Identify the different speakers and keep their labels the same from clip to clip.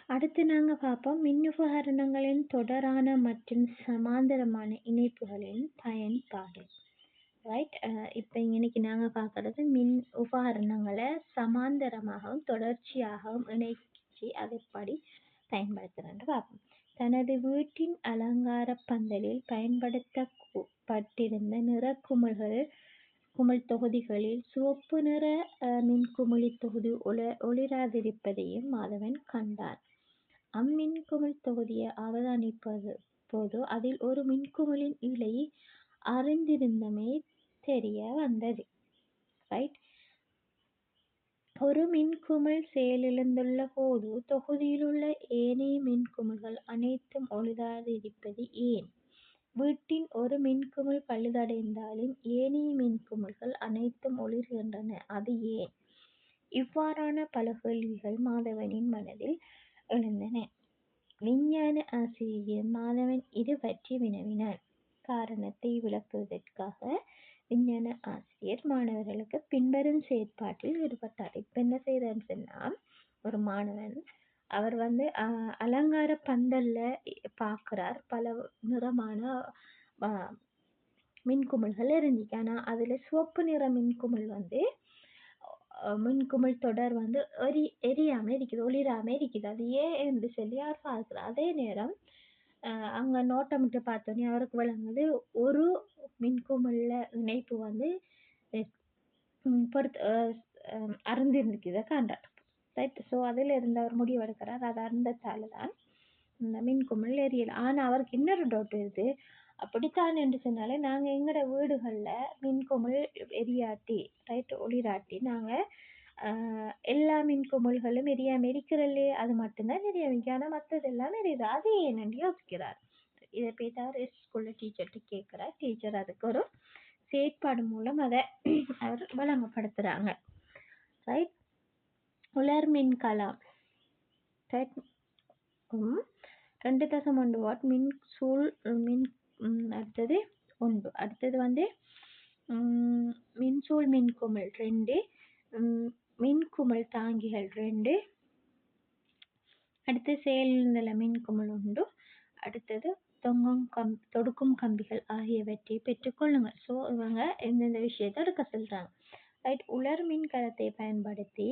Speaker 1: அடுத்து நாங்க பார்ப்போம் மின்னுபகரணங்களின் தொடரான மற்றும் சமாந்தரமான இணைப்புகளின் பயன்பாடு. ரைட். இப்போ இன்னைக்கு நாங்கள் பார்க்குறது மின் உபகரணங்களை சமாந்தரமாகவும் தொடர்ச்சியாகவும் இணைச்சி அதை எப்படி பயன்படுத்துகிறேன்னு பார்ப்போம். தனது வீட்டின் அலங்கார பந்தலில் பயன்படுத்தப்பட்டிருந்த குமிழ் தொகுதிகளில் சிவப்பு நிற மின்குமிழி தொகுதி ஒளிராதிருப்பதையும் மாதவன் கண்டான். அம்மின்குமிழ் தொகுதியை அவதானிப்பது போது அதில் ஒரு மின்குமிழின் இலை அறிந்திருந்தமை தெரிய வந்தது. ரைட். ஒரு மின்குமிழ் செயலிழந்துள்ள போது தொகுதியிலுள்ள ஏனைய மின்குமிழ்கள் அனைத்தும் ஒளிராதிருப்பது ஏன்? வீட்டின் ஒரு மின்குமிழ் பழுதடைந்தாலும் ஏனைய மின்குமிழ்கள் அனைத்தும் ஒளிர்கின்றன, அது ஏன்? இவ்வாறான பல கேள்விகள் மாதவனின் மனதில் எழுந்தன. விஞ்ஞான ஆசிரியர் மாதவன் இது பற்றி வினவினார். காரணத்தை விளக்குவதற்காக விஞ்ஞான ஆசிரியர் மாணவர்களுக்கு பின்வரும் செயற்பாட்டில் ஈடுபட்டார். இப்ப என்ன செய்யறன்னு சொன்னா, ஒரு மாணவன் அவர் அலங்கார பந்தல்ல பார்க்கிறார். பல நிறமான மின்குமிழ்கள் இருந்துச்சு. ஆனா அதுல சிவப்பு நிற மின்குமிழ் தொடர் எரியாம இருக்குது, ஒளிராம இருக்குது. அது ஏன் என்று சொல்லி அவர் பார்க்கிறார். அதே நேரம் அங்க நோட்டமிட்டு பார்த்தோன்னே அவருக்கு விளங்குது ஒரு மின்குமிழ்ல இணைப்பு அருந்திருந்துக்குதை காண்றார். ரைட். ஸோ அதில் இருந்து அவர் முடிவெடுக்கிறார் அது அருந்தத்தால தான் இந்த மின்குமிழ் எரியல. ஆனால் அவருக்கு இன்னொரு டவுட் வருது. அப்படித்தான் என்று சொன்னாலே நாங்கள் எங்களோட வீடுகளில் மின்குமிழ் எரியாட்டி, ரைட், ஒளிராட்டி நாங்கள் எல்லா மின்குமிழ்களும் எரியாம இருக்கிறல்லே, அது மட்டும்தான் எரியாம, ஆனால் மற்றதெல்லாம் எரியுது, அது ஏனென்று யோசிக்கிறார். இதை போய் அவர் ஸ்கூலில் டீச்சர்கிட்ட கேட்குறார். டீச்சர் அதுக்கு ஒரு செயற்பாடு மூலம் அதை அவர் வழங்கப்படுத்துகிறாங்க. ரைட். உலர் மின்கலம் 2.1 வாட் மின்சூழ் அடுத்தது 1, அடுத்தது மின்சூழ் மின்குமிழ் 2, மின்குமிழ் தாங்கிகள் 2, அடுத்து செயலிழந்துள்ள மின்குமிழ் 1, அடுத்தது தொடுக்கும் கம்பிகள் ஆகியவற்றை பெற்றுக்கொள்ளுங்கள். ஸோ இவங்க எந்தெந்த விஷயத்தை எடுக்க சொல்றாங்க. ரைட். உலர் மின்கலத்தை பயன்படுத்தி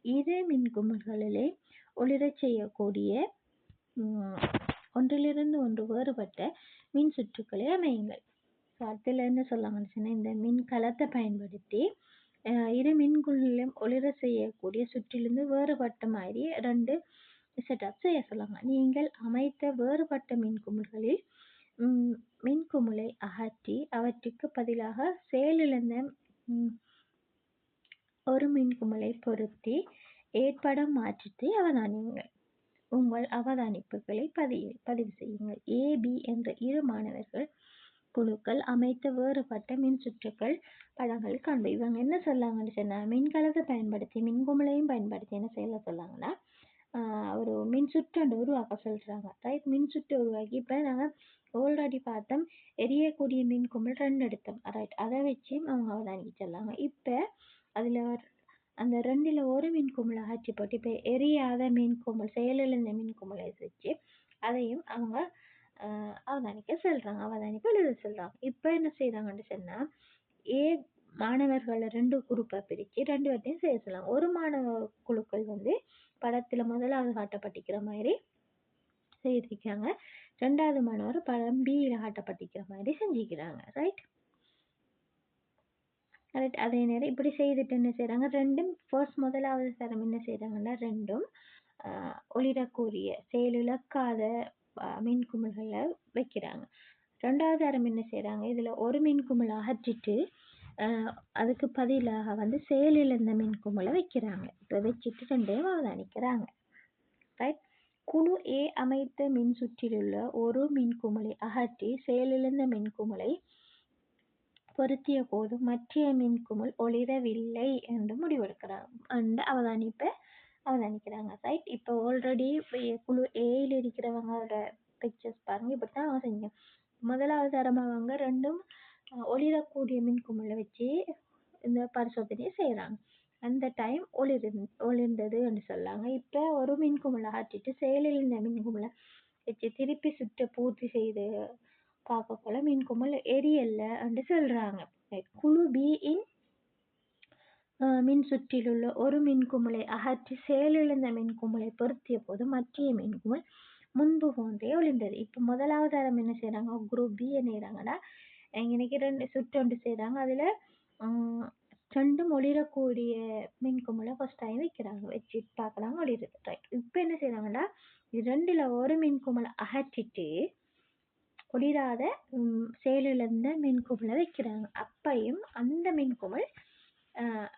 Speaker 1: இரு மின்குமிழ்களிலே ஒளிரச் செய்யக்கூடிய ஒன்றிலிருந்து ஒன்று வேறுபட்ட மின் சுற்றுக்களை அமையுங்கள். ஸோ அதில் என்ன சொல்லாங்கன்னு சொன்னால், இந்த மின்கலத்தை பயன்படுத்தி இரு மின்குமிழிலும் ஒளிர செய்யக்கூடிய சுற்றிலிருந்து வேறுபட்ட மாதிரி 2 செட்டப் செய்ய சொல்லாங்க. நீங்கள் அமைத்த வேறுபட்ட மின்குமிழ்களில் மின்குமிழை அகற்றி அவற்றுக்கு பதிலாக செயலிழந்த ஒரு மின்குமிழை பொருத்தி ஏற்படும் மாற்றத்தை அவதானியுங்கள். உங்கள் அவதானிப்புகளை பதிவு செய்யுங்கள். A, B என்ற இரு மாணவர்கள் குழுக்கள் அமைத்த வேறுபட்ட மின் சுற்றுக்கள் படங்கள் காண்பு. இவங்க என்ன சொல்லாங்கன்னு சொன்னா, மின்கலத்தை பயன்படுத்தி மின்குமிழையும் பயன்படுத்தி என்ன செய்ய சொல்லாங்கன்னா, ஒரு மின் சுற்று உருவாக்க சொல்றாங்க. ரைட். மின் சுற்று உருவாக்கி இப்போ நாங்கள் ஆல்ரெடி பார்த்தோம் எரியக்கூடிய மின்குமிழ் 2 எடுத்தோம். ரைட். அதை வச்சு அவங்க அவதானிக்க சொல்லாங்க. இப்போ அதில் அந்த 2ல் ஒரு மின்குமிழ் அகற்றி போட்டு இப்போ எரியாத மின்குமிழ், செயலிழந்த மின்குமிழை வச்சு அதையும் அவங்க அவதானிப்பு எழுத சொல்றாங்க. இப்போ என்ன செய்யறாங்கன்னு சொன்னா, மாணவர்களை 2 குரூப்பை பிரித்து 2 பேர்த்தையும் செய்ய சொல்லலாம். ஒரு மாணவ குழுக்கள் படத்துல முதலாவது காட்டப்பட்டிருக்கிற மாதிரி செய்திருக்காங்க. 2வது மாணவர் படம் B காட்டப்பட்டிருக்கிற மாதிரி செஞ்சுக்கிறாங்க. ரைட். ரைட். அதே நேரம் இப்படி செய்துட்டு என்ன செய்யறாங்க, 2ம் முதலாவது தரம் என்ன செய்யறாங்கன்னா 2ம் ஒளிரக்கூடிய செயலிழக்காத மின்குமிழ்களை வைக்கிறாங்க. 2வது தரம் என்ன செய்யறாங்க, இதுல ஒரு மின்குமிழ் அகற்றிட்டு அதுக்கு பதிலாக செயலிழந்த மின்குமிழை வைக்கிறாங்க. இப்போ வச்சுட்டு 2யும் அவதானிக்கிறாங்க. ரைட். குழு A அமைத்த மின் சுற்றிலுள்ள ஒரு மின்குமிழை அகற்றி செயலிழந்த மின்குமிழை பொருத்திய போது மற்ற மின்குமிழ் ஒளிரவில்லை என்று முடிவெடுக்கிறாங்க. அவதானிக்கிறாங்க. ரைட். இப்போ ஆல்ரெடி குழு ஏயில் இருக்கிறவங்களோட பிக்சர்ஸ் பாருங்க. இப்படித்தான் அவங்க செஞ்சு முதலாவது தரமாக 2ம் ஒளிரக்கூடிய மின்குமிழை வச்சு இந்த பரிசோதனையை செய்கிறாங்க. அந்த டைம் ஒளிர்ந்தது என்று சொல்லாங்க. இப்போ ஒரு மின்குமிழை ஆற்றிட்டு செயலில் இந்த மின்குமிழை வச்சு திருப்பி சுற்ற பூர்த்தி செய்து பார்க்க போல மின்குமிழ் எரியல்ல என்று சொல்றாங்க. குழு பி இன் மின் சுற்றிலுள்ள ஒரு மின்குமிழை அகற்றி செயலிழந்த மின்குமிழை பொருத்திய போது மற்றைய மின்குமிழ் முன்பு போன்றே ஒளிர்ந்தது. இப்போ முதலாவது தரம் என்ன செய்றாங்க, குரூப் பி என்ன செய்றாங்கன்னா, இன்னைக்கு 2 சுற்று ஒன்று செய்றாங்க. அதுல 2ம் ஒளிரக்கூடிய மின்குமிழை ஃபர்ஸ்ட் டைம் வைக்கிறாங்க. வச்சு பார்க்குறாங்க, ஒளிருது. ரைட். இப்போ என்ன செய்றாங்கன்னா, இது 2ல ஒரு மின்குமிழை அகற்றிட்டு ஒளிராத செயலிழந்த மின்குமிழை வைக்கிறாங்க. அப்பையும் அந்த மின்குமிழ்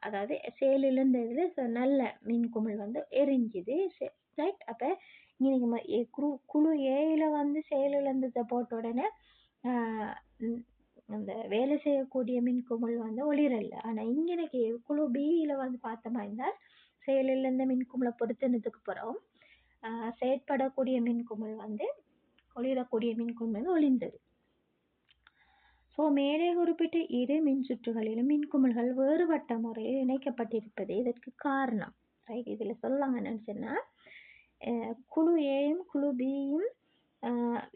Speaker 1: அதாவது செயலிழந்ததுல நல்ல மின்குமிழ் வந்து எரிஞ்சுது. ரைட். அப்போ இங்கே குழு ஏல வந்து செயலிழந்ததை போட்ட உடனே அந்த வேலை செய்யக்கூடிய மின்குமிழ் வந்து ஒளிரல. ஆனால் இங்கே குழு பியில் வந்து பார்த்தோமா இருந்தால் செயலிழந்த மின்குமிழை பொருத்தினதுக்கு பிறகும் செயற்படக்கூடிய மின்குமிழ் வந்து ஒளிரக்கூடிய மின்குமிழ் ஒளிர்ந்தது. ஸோ மேலே குறிப்பிட்ட இரு மின் சுற்றுகளிலும் மின்குமிழ்கள் வேறுபட்ட முறையில் இணைக்கப்பட்டிருப்பதே இதற்கு காரணம். ரைட். இதில் சொல்லாங்க என்னன்னு சொன்னால், குழு ஏயும் குழு பியும்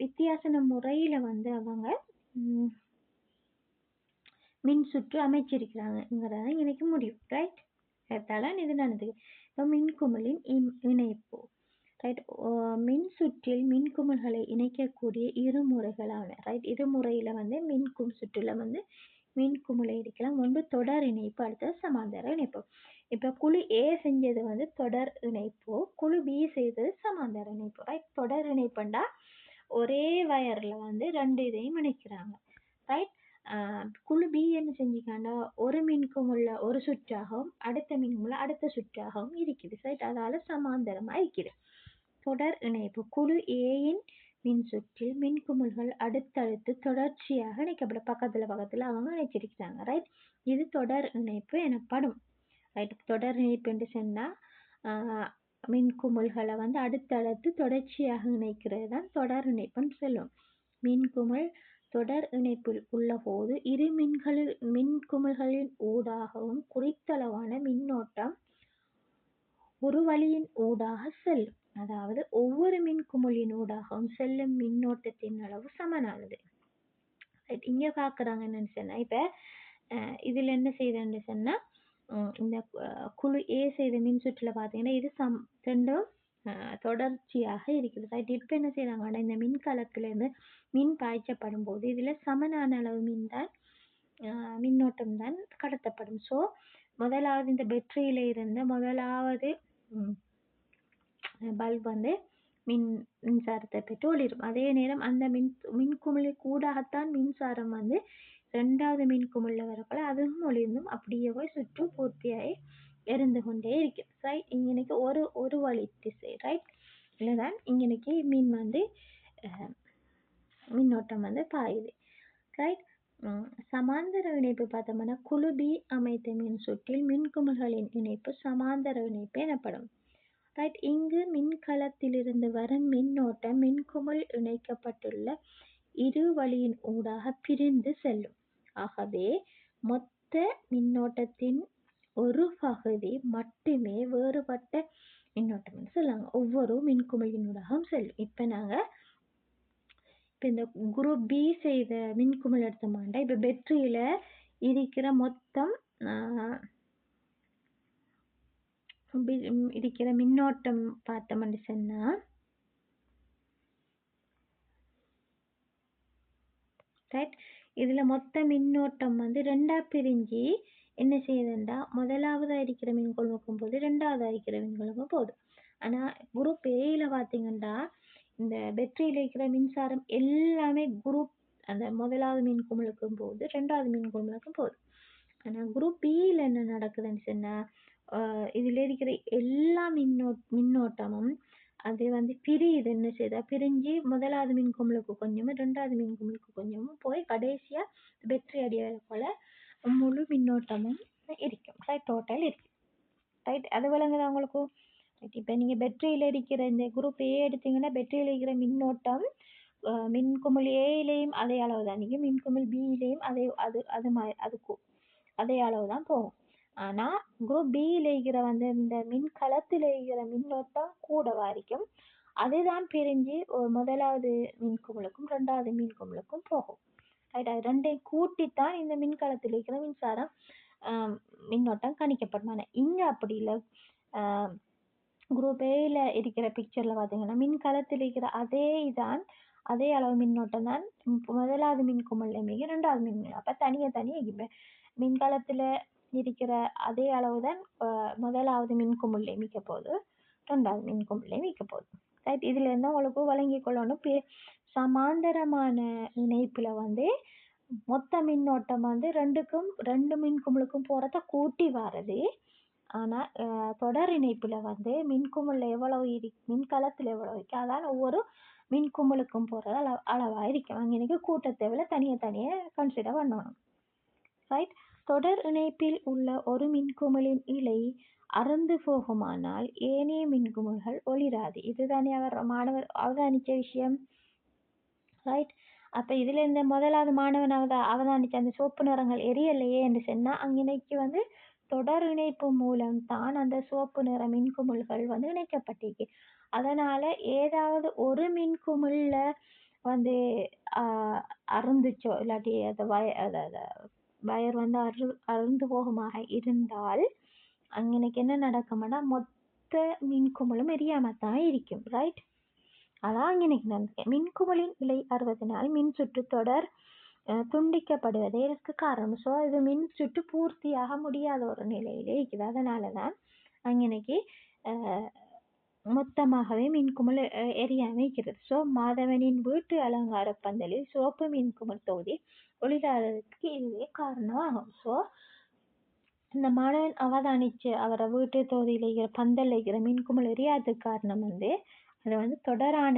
Speaker 1: வித்தியாசன முறையில் வந்து அவங்க மின் சுற்று அமைச்சிருக்கிறாங்கிறத இணைக்க முடியும். ரைட். அதனால இது நடந்தது. இப்போ மின்குமிழின் இணைப்பு. ரைட். மின் சுற்றில் மின்குமிழ்களை இணைக்கக்கூடிய இரு முறைகளான ரைட் இரு முறையில் வந்து சுற்றுல வந்து மின்குமிழை இருக்கலாம். ஒன்று தொடர் இணைப்பு, அடுத்தது சமாந்தர இணைப்பு. இப்போ குழு ஏ செஞ்சது வந்து தொடர் இணைப்பு, குழு பி செய்தது சமாந்தர இணைப்பு. ரைட். தொடர் இணைப்புண்டா ஒரே வயர்ல வந்து 2 இதையும் இணைக்கிறாங்க. ரைட். குழு பி என்ன செஞ்சுக்காண்டா ஒரு மின்குமிழ்ல ஒரு சுற்றாகவும் அடுத்த மின்குமிழ்ல அடுத்த சுற்றாகவும் இருக்குது. ரைட். அதால சமாந்தரமா இருக்குது. தொடர் இணைப்பு. குழு ஏயின் மின் சுற்றில் மின்குமிழ்கள் அடுத்தடுத்து தொடர்ச்சியாக இணைக்கப்படும். பக்கத்துல அவங்க இணைச்சிருக்கிறாங்க. ரைட். இது தொடர் இணைப்பு எனப்படும். ரைட். தொடர் இணைப்பு என்று சொன்னா மின்குமிழ்களை வந்து அடுத்தடுத்து தொடர்ச்சியாக இணைக்கிறது தான் தொடர் இணைப்புன்னு சொல்லும். மின்குமிழ் தொடர் இணைப்பில் உள்ள போது இரு மின்குமிழ்களின் ஊடாகவும் குறித்தளவான மின்னோட்டம் ஒரு வழியின் ஊடாக செல்லும். அதாவது ஒவ்வொரு மின்குமிழின் ஊடாகவும் செல்லும் மின்னோட்டத்தின் அளவு சமனானது. இங்க பாக்குறாங்க என்னன்னு சொன்னா, இப்ப இதுல என்ன செய்யுதுன்னு சொன்னா, இந்த குழு ஏ செய்த மின் சுற்றுல பாத்தீங்கன்னா இது ரெண்டும் தொடர்ச்சியாக இருக்குது. ரைட். இப்ப என்ன செய்யறாங்கன்னா, இந்த மின்கலத்துல இருந்து மின் பாய்ச்சப்படும் போது இதுல சமனான அளவு மின்னோட்டம் தான் கடத்தப்படும். ஸோ முதலாவது இந்த பேட்டரியில இருந்த முதலாவது பல்ப் வந்து மின்சாரத்தை பெற்று ஒளிரும். அதே நேரம் அந்த மின்குமிழி கூடாகத்தான் மின்சாரம் வந்து 2வது மின்குமிழ்ல வரப்போல அதுவும் ஒளிர்ந்தும் அப்படியே போய் சுற்று பூர்த்தியாகி எரிந்து கொண்டே இருக்கு. ரைட். இங்கனைக்கு ஒரு வழி திசை. ரைட். இல்லைதான் இங்கனைக்கு மின்னோட்டம் வந்து பாயுது. ரைட். சமாந்தர இணைப்பு பார்த்தோம்னா குழு பி அமைத்த மின் சுற்றில் மின்குமிழ்களின் இணைப்பு சமாந்தர இணைப்பு எனப்படும். ரைட். இங்கு மின்கலத்திலிருந்து வரும் மின்னோட்டம் மின்குமிழ் இணைக்கப்பட்டுள்ள இரு வழியின் ஊடாக பிரிந்து செல்லும். ஆகவே மொத்த மின்னோட்டத்தின் ஒரு பகுதி மட்டுமே வேறுபட்ட மின்னோட்டம் சொல்லுவாங்க. ஒவ்வொரு மின்குமிழினூடாகவும் செல்லும். இப்ப இந்த குரூப் பி செய்த மின்குமிழ் எடுத்தோம்னா இப்ப பேட்டரியில இருக்கிற மொத்தம் இருக்கிற மின்னோட்டம் பார்த்தோம்னு சொன்னா ரைட். இதுல மொத்த மின்னோட்டம் வந்து 2ஆ பிரிஞ்சு என்ன செய்யுதுண்டா முதலாவதா இருக்கிற மின்கொள்முக்கும் போது 2ஆவதா இருக்கிற மின்கொள்முக்கும் போகுது. ஆனா குரூப் ஏல பாத்தீங்கன்னா இந்த பேட்டரியில இருக்கிற மின்சாரம் எல்லாமே குரூப் அந்த முதலாவது மின்குமிழுக்கும் போகுது, 2வது மின்குமிழுக்கும் போகுது. ஆனா குரூப் பியில் என்ன நடக்குதுன்னு சொன்னா இதுல இருக்கிற எல்லா மின்னோட்டமும் அது வந்து பிரியுது. என்ன செய்யுதா பிரிஞ்சு முதலாவது மின்குமிழுக்கு கொஞ்சமும் 2வது மின்குமிழுக்கு கொஞ்சமும் போய் கடைசியா பேட்டரி அடியால போல முழு மின்னோட்டமும் இருக்கும். ரைட். டோட்டல் இருக்கு. ரைட். அது விளங்குதா உங்களுக்கு? இப்போ நீங்க பேட்டரியில இருக்கிற இந்த குரூப் ஏ எடுத்தீங்கன்னா பேட்டரியில இருக்கிற மின்னோட்டம் மின்குமிழ் ஏலையும் அதே அளவு தான், மின்குமிழ் பியிலையும் அதே அளவு தான் போகும். ஆனால் குரூப் பியில் இருக்கிற வந்து இந்த மின்கலத்தில் இருக்கிற மின்னோட்டம் கூடவா இருக்கும். அதுதான் பிரிஞ்சு ஒரு முதலாவது மின்குமுளுக்கும் ரெண்டாவது மின்குமுளுக்கும் போகும். ரைட், அது ரெண்டையும் கூட்டித்தான் இந்த மின்கலத்தில் இருக்கிற மின்சாரம் மின்னோட்டம் கணிக்கப்படும். ஆனால் இங்கே அப்படி இல்லை. குரூப் ஏல இருக்கிற பிக்சரில் பார்த்தீங்கன்னா மின்கலத்தில் இருக்கிற அதே அளவு மின்னோட்டம் தான் முதலாவது மின்குமல்ல மிக ரெண்டாவது மின்குமல். அப்போ தனியாக மின்கலத்தில் இருக்கிற அதே அளவு தான் முதலாவது மின்குமுல்லை மிக்க போகுது, ரெண்டாவது மின்குமுல்லை மிக்க போகுது. ரைட், இதுல இருந்து உங்களுக்கு வழங்கி கொள்ளணும். சமாந்தரமான இணைப்புல வந்து மொத்த மின்னோட்டம் வந்து ரெண்டு மின்குமுளுக்கும் போறத கூட்டி வாரது. ஆனா தொடர் இணைப்புல வந்து மின்குமுல்ல எவ்வளவு மின்கலத்துல எவ்வளவு இருக்கு அதான் ஒவ்வொரு மின்குமுளுக்கும் போறது அளவா இருக்கும். அங்கே கூட்ட தேவையில்ல, தனியே கன்சிடர் பண்ணணும். ரைட், தொடர் இணைப்பில் உள்ள ஒரு மின்குமிழின் இழை அறுந்து போகுமானால் ஏனைய மின்குமிழ்கள் ஒளிராது. இதுதானே மாணவர் அவதானிச்ச விஷயம். ரைட், அப்ப இதுல இந்த முதலாவது மாணவன் அவதானிச்ச அந்த சிவப்பு நிறங்கள் எரியலையே என்று சொன்னா அங்கினைக்கு வந்து தொடர் இணைப்பு மூலம் தான் அந்த சிவப்பு நிற மின்குமிழ்கள் வந்து இணைக்கப்பட்டிருக்கு. அதனால ஏதாவது ஒரு மின்குமிழ்ல வந்து அருந்துச்சோ இல்லாட்டி வயர் வந்து அருந்து போகுமாக இருந்தால் அங்கனைக்கு என்ன நடக்கும்னா மொத்த மின்குமிழும் எரியாமத்தான் இருக்கும். ரைட், அதான் அங்கனைக்கு நடந்துக்க. மின்குமிழின் இழை அறுவதனால் மின் சுற்று தொடர் துண்டிக்கப்படுவதே இதற்கு காரணம். ஸோ இது மின் சுற்று பூர்த்தியாக முடியாத ஒரு நிலையிலே இருக்குது. அதனாலதான் அங்கனைக்கு மொத்தமாகவே மின்குமிழ் எரியாம இருக்கிறது. ஸோ மாதவனின் வீட்டு அலங்கார பந்தலில் சிவப்பு மின்குமிழ் தொகுதி ஒளிராததுக்கு இதுவே காரணமாகும். ஸோ இந்த மாணவன் அவதானிச்சு அவரை வீட்டு தொகுதியில் இருக்கிற பந்தல் இருக்கிற மின்குமிழ் எரியாததுக்கு காரணம் வந்து அது வந்து தொடரான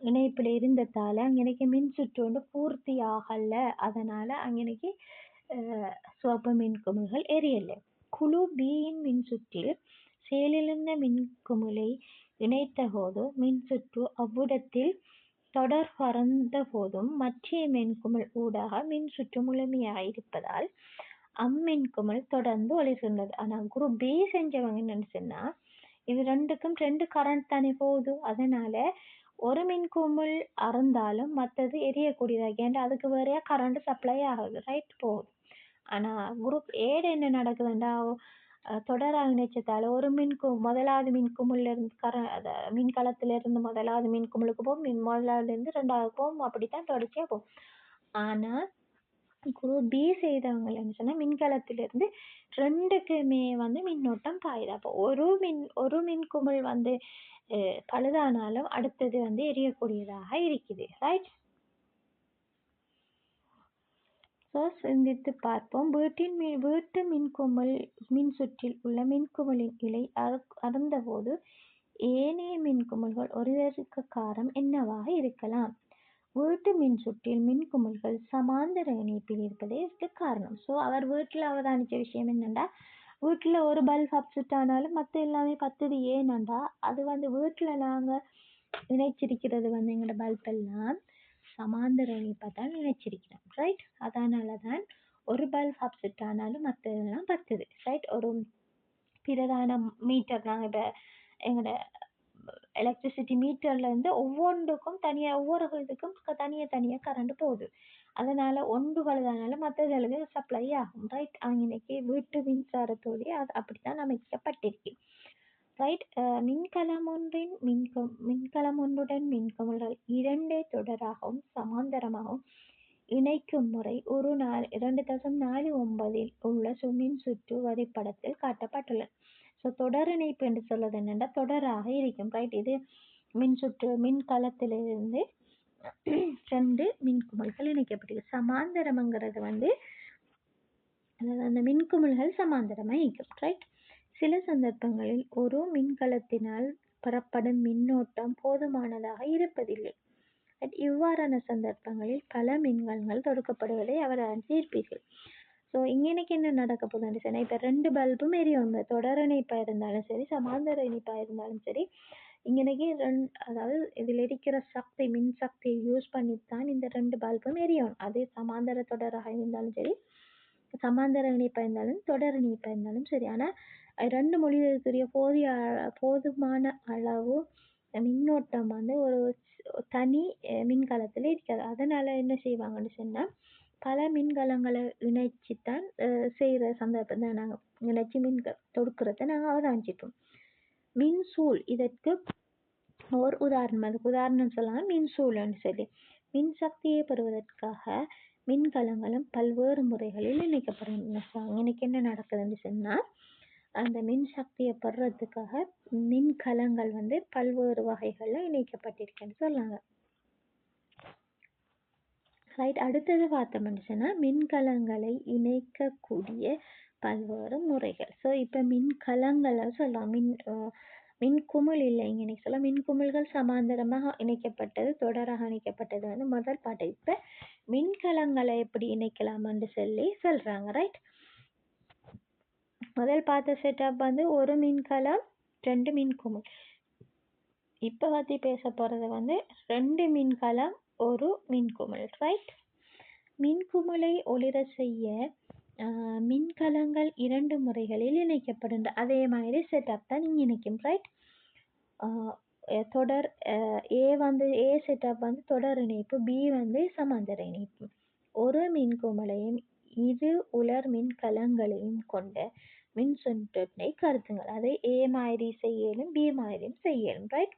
Speaker 1: இணைப்பில் இருந்ததால அங்கனைக்கு மின் சுற்று வந்து பூர்த்தி ஆகல. அதனால அங்கனைக்கு சிவப்பு மின்குமிழ்கள் எரியலை. குழு பியின் மின் சுற்றில் செயலிழந்த மின்குமிழை இணைத்த போது மின் சுற்று அவ்விடத்தில் தொடர் பறந்த போதும் மற்ற மின்குமிழ் ஊடாக மின் சுற்று முழுமையாக இருப்பதால் அம்மின்குமிழ் தொடர்ந்து ஒளிர்கின்றது. ஆனா குரூப் பி செஞ்சவங்க என்னன்னு சொன்னா இது ரெண்டுக்கும் ரெண்டு கரண்ட் தானே போகுது. அதனால ஒரு மின்குமிழ் அறந்தாலும் மற்றது எரியக்கூடியதாக ஏன்டா அதுக்கு வேறையா கரண்ட் சப்ளை ஆகுது. ரைட், போகுது. ஆனா குரூப் ஏட என்ன நடக்குதுண்டா தொடராக இணைச்சதால ஒரு முதலாவது மின்குமிழ்ல இருந்து மின்கலத்துல இருந்து முதலாவது மின்குமிழுக்கு போகும், முதலாவதுல இருந்து ரெண்டாவது போகும், அப்படித்தான் தொடர்ச்சியா போகும். ஆனா குரூப் பி செய்தவங்க என்ன சொன்னா மின்கலத்திலிருந்து ரெண்டுக்குமே வந்து மின்னோட்டம் பாயுது. அப்போ ஒரு மின்குமிழ் வந்து பழுதானாலும் அடுத்தது வந்து எரியக்கூடியதாக இருக்குது. ரைட், ஸோ சிந்தித்து பார்ப்போம். வீட்டு மின்குமிழ் மின் சுற்றில் உள்ள மின்குமிழின் இழை அறுந்தபோது ஏனைய மின்குமிழ்கள் ஒளிர்வதற்கு காரணம் என்னவாக இருக்கலாம்? வீட்டு மின் சுற்றில் மின்குமிழ்கள் சமாந்தர இணைப்பில் இருப்பதே இதற்கு காரணம். ஸோ அவர் வீட்டில் அவதானிச்ச விஷயம் என்னண்டா வீட்டில் ஒரு பல்ப் அப்செட் ஆனாலும் மற்ற எல்லாமே பத்துது. ஏனண்டா அது வந்து வீட்டில் நாங்கள் இணைச்சிருக்கிறது வந்து எங்களோட பல்ப் எல்லாம் சமாந்தர இணைப்பை தான் இணைச்சிருக்கிறோம். ரைட், அதனால தான் ஒரு பல்ப் அப்செட் ஆனாலும் மற்றதெல்லாம் பத்துது. ரைட், ஒரு பிரதான மீட்டர் நாங்கள் இப்போ எங்களோட எலக்ட்ரிசிட்டி மீட்டர்ல இருந்து ஒவ்வொன்றுக்கும் ஒவ்வொரு இதுக்கும் தனியா கரண்ட் போகுது. அதனால ஒன்று பழுதானால மற்றதுகளுக்கு சப்ளை ஆகும். ரைட், அன்னைக்கு வீட்டு மின்சாரத்தோடு அது அப்படித்தான் அமைக்கப்பட்டிருக்கு. ரைட், மின்கலம் ஒன்றுடன் மின்குமிழ்கள் இரண்டே தொடராகவும் சமாந்தரமாகவும் இணைக்கும் முறை 2.49 உள்ள மின் சுற்று வரைபடத்தில் காட்டப்பட்டுள்ளது. ஸோ தொடர் இணைப்பு என்று சொல்வது என்னென்னா தொடராக இருக்கும். ரைட், இது மின் சுற்று மின்கலத்திலிருந்து ரெண்டு மின்குமிழ்கள் இணைக்கப்பட்டிருக்கு. சமாந்தரம்ங்கிறது வந்து அந்த மின்குமிழ்கள் சமாந்தரமாக இருக்கும். ரைட், சில சந்தர்ப்பங்களில் ஒரு மின்கலத்தினால் பெறப்படும் மின்னோட்டம் போதுமானதாக இருப்பதில்லை. இவ்வாறான சந்தர்ப்பங்களில் பல மின்கலங்கள் தொடுக்கப்படுவதை தீர்ப்பீர்கள். ஸோ இங்கனைக்கு என்ன நடக்க போகுதுன்னு சொன்னால் இப்போ ரெண்டு பல்பும் எரியும். தொடர் இணைப்பாக இருந்தாலும் சரி சமாந்தர இணைப்பாக இருந்தாலும் சரி இங்கனைக்கு அதாவது இதில் இருக்கிற மின் சக்தியை யூஸ் பண்ணித்தான் இந்த ரெண்டு பல்பும் எரியும். அது சமாந்தர தொடராக இருந்தாலும் சரி சமாந்தர இணைப்பாக இருந்தாலும் தொடர் இணைப்பாக இருந்தாலும் சரி. ஆனால் ரெண்டு மொழிகளுக்குரிய போதுமான அளவு மின்னோட்டம் வந்து ஒரு தனி மின்கலத்தில் இருக்காது. அதனால என்ன செய்வாங்கன்னு சொன்னால் பல மின்கலங்களை இணைச்சித்தான் செய்கிற சந்தர்ப்பம் தான் நாங்கள் இணைச்சி தொடுக்கிறத நாங்கள் அவதானிச்சிட்டோம். மின்சூல் இதற்கு ஒரு உதாரணம், அதுக்கு உதாரணம் சொல்லலாம் மின்சூல்னு சொல்லி. மின்சக்தியை பெறுவதற்காக மின்கலங்களும் பல்வேறு முறைகளில் இணைக்கப்படும். இன்னைக்கு என்ன நடக்குதுன்னு சொன்னால் அந்த மின்சக்தியை பெறுறதுக்காக மின்கலங்கள் வந்து பல்வேறு வகைகளில் இணைக்கப்பட்டிருக்குன்னு சொன்னாங்க. ரைட், அடுத்தது பார்த்தோம்னு சொன்னால் மின்கலங்களை இணைக்கக்கூடிய பல்வேறு முறைகள். ஸோ இப்போ மின்கலங்களை சொல்லலாம். மின்குமிழ் இல்லை, இங்கே இன்னைக்கு சொல்ல மின்குமிழ்கள் சமாந்தரமாக இணைக்கப்பட்டது தொடராக இணைக்கப்பட்டது வந்து முதல் பாட்டு. இப்போ மின்கலங்களை எப்படி இணைக்கலாம்னு சொல்லி சொல்கிறாங்க. ரைட், முதல் பார்த்த செட்டப் வந்து ஒரு மின்கலம் 2 மின்குமிழ். இப்போ பற்றி பேச போகிறது வந்து 2 மின்கலம் ஒரு மின்குமிழ். ரைட், மின்குமிழை ஒளிர செய்ய மின்கலங்கள் 2 முறைகளில் இணைக்கப்படுகின்ற அதே மாதிரி செட்டப் தான் இங்கே இணைக்கும். ரைட், தொடர் ஏ செட்டப் வந்து தொடர் இணைப்பு, பி வந்து சமாந்தர இணைப்பு. ஒரு மின்குமிழையும் இரு உலர் மின்கலங்களையும் கொண்ட மின் சுற்றனை கருத்துங்கள். அதை ஏ மாதிரி செய்யலும் பி மாதிரியும் செய்யலும். ரைட்,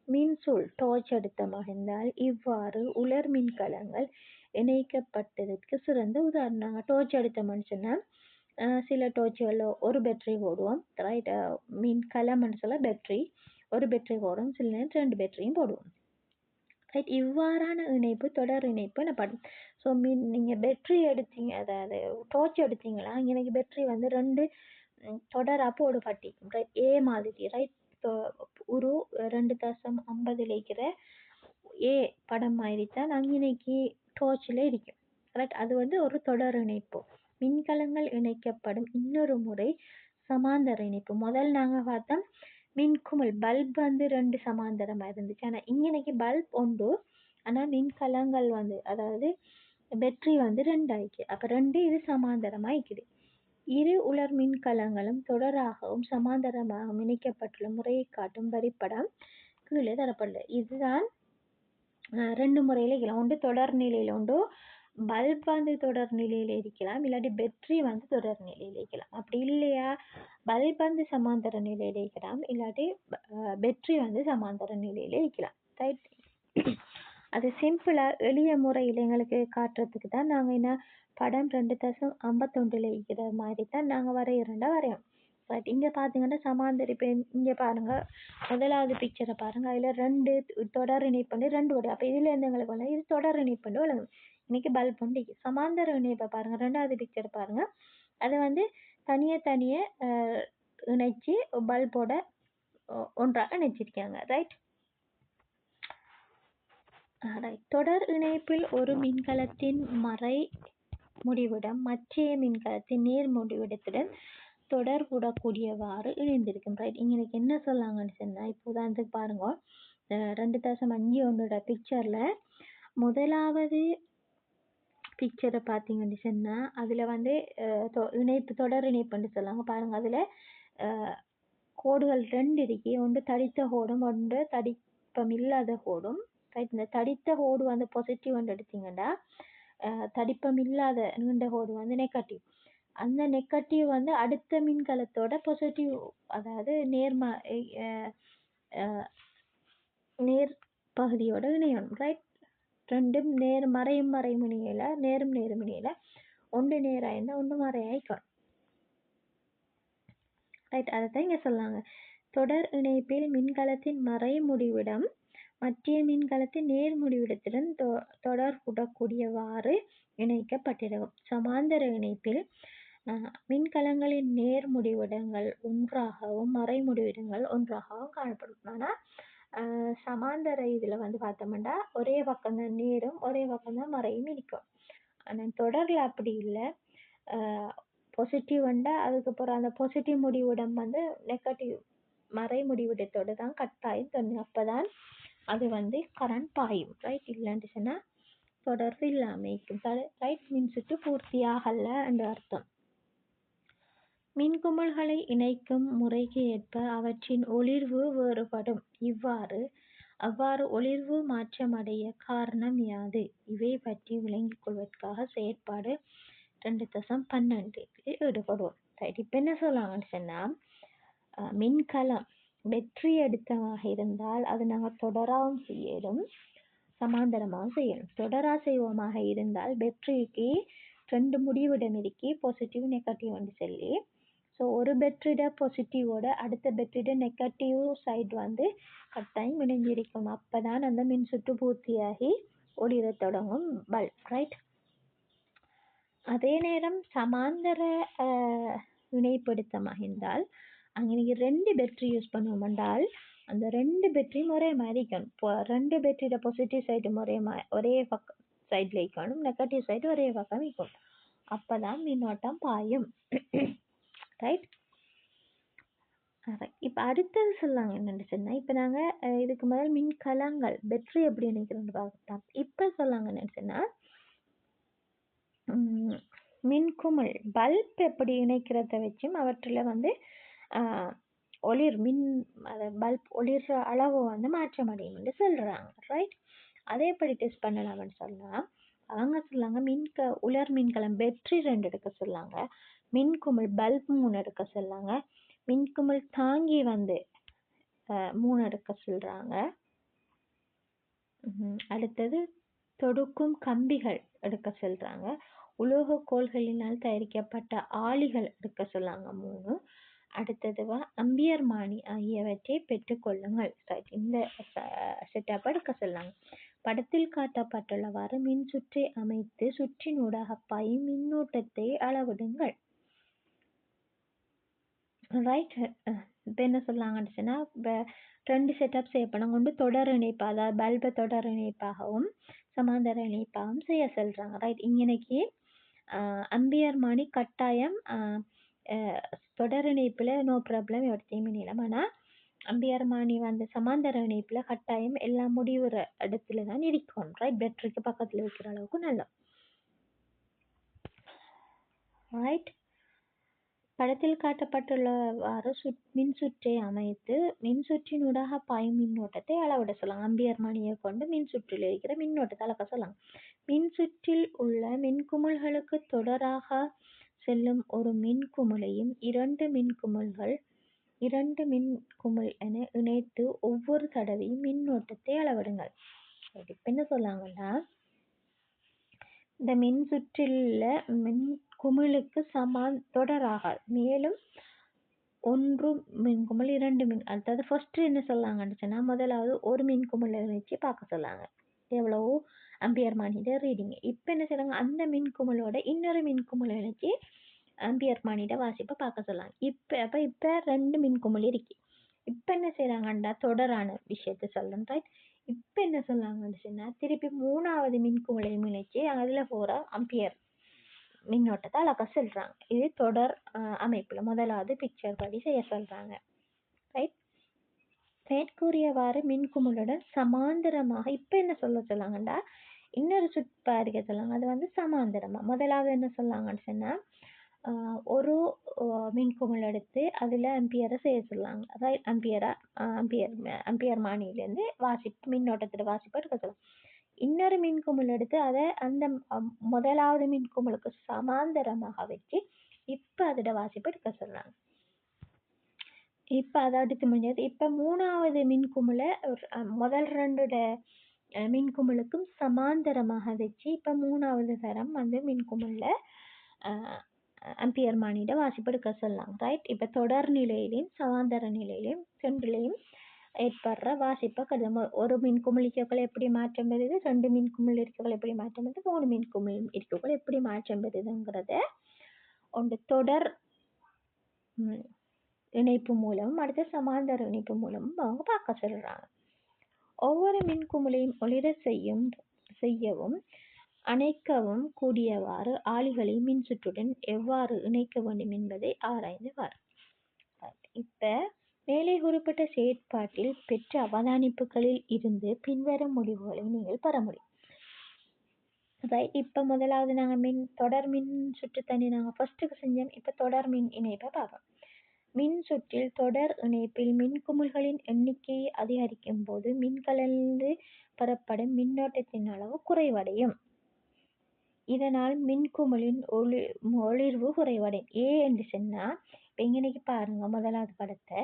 Speaker 1: மின்சூல் டார்ச் அழுத்தமாக இருந்தால் இவ்வாறு உலர் மின்கலங்கள் இணைக்கப்பட்டதற்கு சிறந்த உதாரணம். டார்ச் அழுத்தம்னு சொன்னால் சில டார்ச்சுகளில் ஒரு பேட்டரி போடுவோம். ரைட், மின்கலம்னு சொல்ல பேட்டரி, ஒரு பேட்டரி போடுவோம், சில நேரம் 2 பேட்டரியும் போடுவோம். ரைட், இவ்வாறான இணைப்பு தொடர் இணைப்பு எனப்படும். ஸோ நீங்கள் பேட்டரி எடுத்தீங்க, அதாவது டார்ச் எடுத்தீங்களா, எனக்கு பேட்டரி வந்து 2 தொடராக போடப்பட்டிருக்கும். ரைட், ஏ மாதிரி. ரைட், ஒரு 2.50 இருக்கிற ஏ படம் மாதிரி தான் நாங்கள் இன்னைக்கு டார்ச்சில் இருக்கும். ரைட், அது வந்து ஒரு தொடர் இணைப்பு. மின்கலங்கள் இணைக்கப்படும் இன்னொரு முறை சமாந்தர இணைப்பு. முதல் நாங்கள் பார்த்தோம் மின்குமிழ் பல்ப் வந்து 2 சமாந்தரமாக இருந்துச்சு. ஆனால் இன்னைக்கு பல்ப் உண்டு, ஆனால் மின்கலங்கள் வந்து அதாவது பேட்டரி வந்து 2 ஆயிடுச்சு. அப்போ 2 இது சமாந்தரமாக இருக்குது. இரு உலர் மின்கலங்களும் தொடராகவும் சமாந்தரமாகவும் இணைக்கப்பட்டுள்ள முறையை காட்டும் வரைபடம் கீழே தரப்படல. இதுதான் 2 முறையில் இருக்கலாம். ஒன்று தொடர் நிலையில் உண்டு, பல்ப் வந்து தொடர் நிலையில் இருக்கலாம், இல்லாட்டி பேட்டரி வந்து தொடர் நிலையில் இருக்கலாம். அப்படி இல்லையா பல்ப் வந்து சமாந்தர நிலையில் இருக்கலாம், இல்லாட்டி பேட்டரி வந்து சமாந்தர நிலையில் இருக்கலாம். ரைட், அது சிம்பிளாக எளிய முறையில் எங்களுக்கு காட்டுறதுக்கு தான் நாங்கள் என்ன படம் 2.51 இருக்கிற மாதிரி தான் நாங்கள் வரைகிறோம். பட் இங்கே பார்த்தீங்கன்னா சமாந்தர, இப்போ இங்கே பாருங்கள் முதலாவது பிக்சரை பாருங்கள், அதில் 2 தொடர் இணைப்பு 2 வரும். அப்போ இதில் இருந்து எங்களுக்கு வந்து இது தொடர் இணைப்பு விளங்கும். இன்னைக்கு பல்ப் உண்டு. சமாந்தர இணைப்பை பாருங்கள், 2வது பிக்சரை பாருங்கள், அதை வந்து தனியே இணைச்சி பல்போட ஒன்றாக இணைச்சிருக்காங்க. ரைட், தொடர் இணைப்பில் ஒரு மின்கலத்தின் மறை முடிவிடம் மற்றைய மின்கலத்தின் நேர் முடிவிடத்துடன் தொடர்புடக்கூடியவாறு இணைந்திருக்கும். ரைட், இங்கே என்ன சொல்லாங்கன்னு சொன்னால், இப்போ உதாரணத்துக்கு பாருங்க 2.51 பிக்சரில் முதலாவது பிக்சரை பார்த்தீங்கன்னு சொன்னால் அதில் வந்து இணைப்பு தொடர் இணைப்புன்னு சொல்லாங்க. பாருங்கள், அதில் கோடுகள் 2 இருக்கு. ஒன்று தடித்த கோடும், ஒன்று தடிப்பம் இல்லாத கோடும். ரைட், இந்த தடித்த கோடு வந்து பாசிட்டிவ் வந்து எடுத்தீங்கன்னா தடிப்பம் இல்லாத நீண்ட கோடு வந்து நெகட்டிவ். அந்த நெகட்டிவ் வந்து அடுத்த மின்கலத்தோட பாசிட்டிவ், அதாவது நேர் பகுதியோட இணையணும். ரைட், ரெண்டும் மறையும் இணையில, நேரும் இணையில, ஒன்று நேராக இருந்தால் ஒன்று மறையாயிக்கணும். ரைட், அதை தான் இங்கே சொல்லாங்க. தொடர் இணைப்பில் மின்கலத்தின் மறை முடிவிடம் மற்ற மின்கலத்தின் நேர் முடிவிடத்துடன் தொடர்புடக்கூடியவாறு இணைக்கப்பட்டிருக்கும். சமாந்தர இணைப்பில் மின்கலங்களின் நேர் முடிவிடங்கள் ஒன்றாகவும் மறை முடிவிடங்கள் ஒன்றாகவும் காணப்படும். ஆனால் சமாந்தர இதில் வந்து பார்த்தோம்னா ஒரே பக்கம்தான் நேரும் ஒரே பக்கம்தான் மறையும் இருக்கும். ஆனால் தொடரில் அப்படி இல்லை. பாசிட்டிவ் வந்தால் அதுக்கப்புறம் அந்த பாசிட்டிவ் முடிவிடம் வந்து நெகட்டிவ் மறை முடிவிடத்தோடு தான் கட்டாயம் தோணும். அப்போ தான் அது வந்து கரண்ட் பாயும். ரைட், இல்லைன்னு சொன்னால் தொடர்பு இல்லாமல் இருக்கும். ரைட், மின்சுற்று பூர்த்தியாகல என்று அர்த்தம். மின்குமிழ்களை இணைக்கும் முறைக்கு ஏற்ப அவற்றின் ஒளிர்வு வேறுபடும். அவ்வாறு ஒளிர்வு மாற்றமடைய காரணம் யாது? இவை பற்றி விளங்கிக் கொள்வதற்காக செயற்பாடு 2.12 ஈடுபடுவோம். ரைட், இப்போ என்ன சொல்லலாம்னு சொன்னால், மின்கலம் வெற்றி எடுத்தமாக இருந்தால் அது நாங்கள் தொடராகவும் செய்யலும் சமாந்தரமாகவும் செய்யணும். தொடரா செய்வோமாக இருந்தால் பேட்டரிக்கு 2 முடிவிடம் இருக்கி, பாசிட்டிவ் நெகட்டிவ் வந்து சொல்லி, ஸோ ஒரு பேட்டரியோட பாசிட்டிவோட அடுத்த பேட்டரியோட நெகட்டிவ் சைடு வந்து கட்டாயம் இணைஞ்சிருக்கும். அப்போதான் அந்த மின்சுற்று பூர்த்தியாகி ஒளிர தொடங்கும் பல்ப். ரைட், அதே நேரம் சமாந்தர இணைப்படுத்தமாக இருந்தால் அங்கே நீங்கள் 2 பேட்டரி யூஸ் பண்ணுவோம் என்றால் அந்த 2 பேட்டரியும் ஒரே மாதிரி இருக்கணும். இப்போ 2 பேட்டரியோட பாசிட்டிவ் சைடு ஒரே பக்கம் சைடில் இருக்கணும், நெகட்டிவ் சைடு ஒரே பக்கம் இருக்கணும். அப்போ தான் மின்னோட்டம் பாயும். ரைட், இப்போ அடுத்தது சொல்லாங்க என்னென்னு சொன்னால், இப்போ நாங்கள் இதுக்கு முதல் மின்கலங்கள் பேட்டரி எப்படி இணைக்கிறோன்னு பார்க்கலாம். இப்போ சொல்லாங்க என்னென்னு சொன்னால், மின்குமிழ் பல்ப் எப்படி இணைக்கிறத வச்சும் அவற்றில் வந்து பல்ப் ஒளிர்ற அளவு வந்து மாற்றமடையும் என்று சொல்கிறாங்க. ரைட், அதே எப்படி டெஸ்ட் பண்ணலாம்னு சொல்லலாம். அவங்க சொல்லாங்க உலர் மின்கலம் பேட்டரி 2 எடுக்க சொல்லாங்க, மின்குமிழ் பல்ப் 3 எடுக்க சொல்லாங்க, மின்குமிழ் தாங்கி வந்து 3 எடுக்க சொல்கிறாங்க. அடுத்தது தொடுக்கும் கம்பிகள் எடுக்க சொல்கிறாங்க, உலோக கோள்களினால் தயாரிக்கப்பட்ட ஆளிகள் எடுக்க சொல்லாங்க 3. அடுத்ததுவா அம்பியர்மானி ஆகியவற்றை பெற்றுக்கொள்ளுங்கள். இந்த செட்டப் எடுக்க சொல்லாங்க. படத்தில் காட்டப்பட்டுள்ளவாறு மின் சுற்றை அமைத்து சுற்றினூடாக பாயும் மின்னோட்டத்தை அளவிடுங்கள். ரைட், இப்போ என்ன சொல்லாங்கன்னு சொன்னால், இப்போ 2 செட்டப் செய்யப்படும் கொண்டு தொடர் இணைப்பு, அதாவது பல்பை தொடர் இணைப்பாகவும் சமாந்தர இணைப்பாகவும் செய்ய சொல்கிறாங்க. ரைட், இங்கனைக்கு அம்பியர்மானி கட்டாயம் தொடர் இணைப்பில் நோ ப்ராப்ளம் எடுத்தையும் நிலம். ஆனால் அம்பியர்மானி வந்து சமாந்தர இணைப்பில் கட்டாயம் எல்லாம் முடிவுற இடத்துல தான் இருக்கணும். ரைட், பேட்டரிக்கு பக்கத்தில் வைக்கிற அளவுக்கு நல்லா. ரைட், படத்தில் காட்டப்பட்டுள்ளவாறு மின்சுற்றை அமைத்து மின்சுற்றினூடாக பாயும் மின்னோட்டத்தை அளவிட சொல்லலாம். அம்பியர்மானியை கொண்டு மின்சுற்றில் இருக்கிற மின்னோட்டத்தை அளக்க சொல்லலாம். மின்சுற்றில் உள்ள மின்குமிழ்களுக்கு தொடராக செல்லும் ஒரு மின்குமிழையும் 2 மின்குமிழ் என இணைத்து ஒவ்வொரு தடவையும் மின்னோட்டத்தை அளவிடுங்கள். இப்போ என்ன சொல்லாங்கன்னா, இந்த மின்சுற்றில் மின்குமிழுக்கு தொடராக மேலும் 1 மின்குமிழ் 2 அதாவது ஃபர்ஸ்ட் என்ன சொல்லாங்கன்னு சொன்னால், முதலாவது ஒரு மின்குமிழை வச்சு பார்க்க சொல்லாங்க எவ்வளவு அம்பியர்மானிட ரீடிங். இப்போ என்ன செய்றாங்க, அந்த மின்குமிழோட இன்னொரு மின்குமிழை வச்சு அம்பியர்மானிட வாசிப்பை பார்க்க சொல்லலாம். இப்போ 2 மின்குமிழ் இருக்கு. இப்போ என்ன செய்கிறாங்கண்டா தொடரான விஷயத்தை சொல்லணும். ரைட், இப்போ என்ன சொல்லாங்கன்னு சொன்னால், திருப்பி 3வது மின்குமிழை இணைச்சு அதில் போகிற அம்பியர் மின்னோட்டத்தை அளக்க சொல்கிறாங்க. இது தொடர் அமைப்பில் முதலாவது பிக்சர் படி செய்ய சொல்கிறாங்க. ரைட், மேற்கூறியவாறு மின்குமிழுடன் சமாந்தரமாக இப்போ என்ன சொல்லாங்கண்டா, இன்னொரு சுட்பா இருக்க சொல்லாங்க, அது வந்து சமாந்தரமாக. முதலாவது என்ன சொல்லாங்கன்னு சொன்னால், ஒரு மின்குமிழ் எடுத்து அதில் அம்பியரை செய்ய சொல்லாங்க. ரைட், அம்பியர் மானியிலேருந்து மின்னோட்டத்தோட வாசிப்பு எடுக்க சொல்லலாம். இன்னொரு மின்குமிழ் எடுத்து அதை அந்த முதலாவது மின்குமிழுக்கு சமாந்தரமாக வச்சு இப்போ அதோட வாசிப்பு எடுக்க சொல்கிறாங்க. இப்போ அதை அடுத்து முடிஞ்சது. இப்போ 3வது மின்குமிழை முதல் 2 மின்குமிழுக்கும் சமாந்தரமாக வச்சு இப்போ 3வது தரம் வந்து மின்குமிழில் அம்பியர்மானிட வாசிப்பு எடுக்க சொல்லலாம். ரைட், இப்போ தொடர் நிலையிலையும் சமாந்தர நிலையிலையும் 2லையும் ஏற்படுற வாசிப்பை கருது. ஒரு மின்குமிழ் இருக்கக்குள்ள எப்படி மாற்றம் பெறுது, 2 மின்குமிழ் இருக்கக்குள்ள எப்படி மாற்றம் பெறுது, 3 மின்குமிழ் இருக்கக்குள்ள எப்படி மாற்றம் பெறுதுங்கிறத ஒன்று தொடர் இணைப்பு மூலமும் அடுத்த சமாந்தர இணைப்பு மூலமும் அவங்க பார்க்க சொல்கிறாங்க. ஒவ்வொரு மின்குமிழையும் ஒளிர செய்யவும் அணைக்கவும் கூடியவாறு ஆளிகளை மின்சுற்றுடன் எவ்வாறு இணைக்க வேண்டும் என்பதை ஆராய்ந்தவாறு. இப்போ மேலே குறிப்பிட்ட செயற்பாட்டில் பெற்ற அவதானிப்புகளில் இருந்து பின்வரும் முடிவுகளை நீங்கள் பெற முடியும். ரைட். இப்போ முதலாவது நாங்கள் தொடர் மின் சுற்று தண்ணி நாங்கள் ஃபர்ஸ்ட்டுக்கு செஞ்சோம். இப்போ தொடர் மின் இணைப்பை பார்ப்போம். மின் சுற்றில் தொடர் இணைப்பில் மின்குமிழ்களின் எண்ணிக்கையை அதிகரிக்கும் போது மின்கலனிலிருந்து பெறப்படும் மின்னோட்டத்தின் அளவு குறைவடையும். இதனால் மின்குமிழின் ஒளிர்வு குறைவடையும். என்று சொன்னால் இப்போ இங்கனைக்கு பாருங்க, முதலாவது படத்தை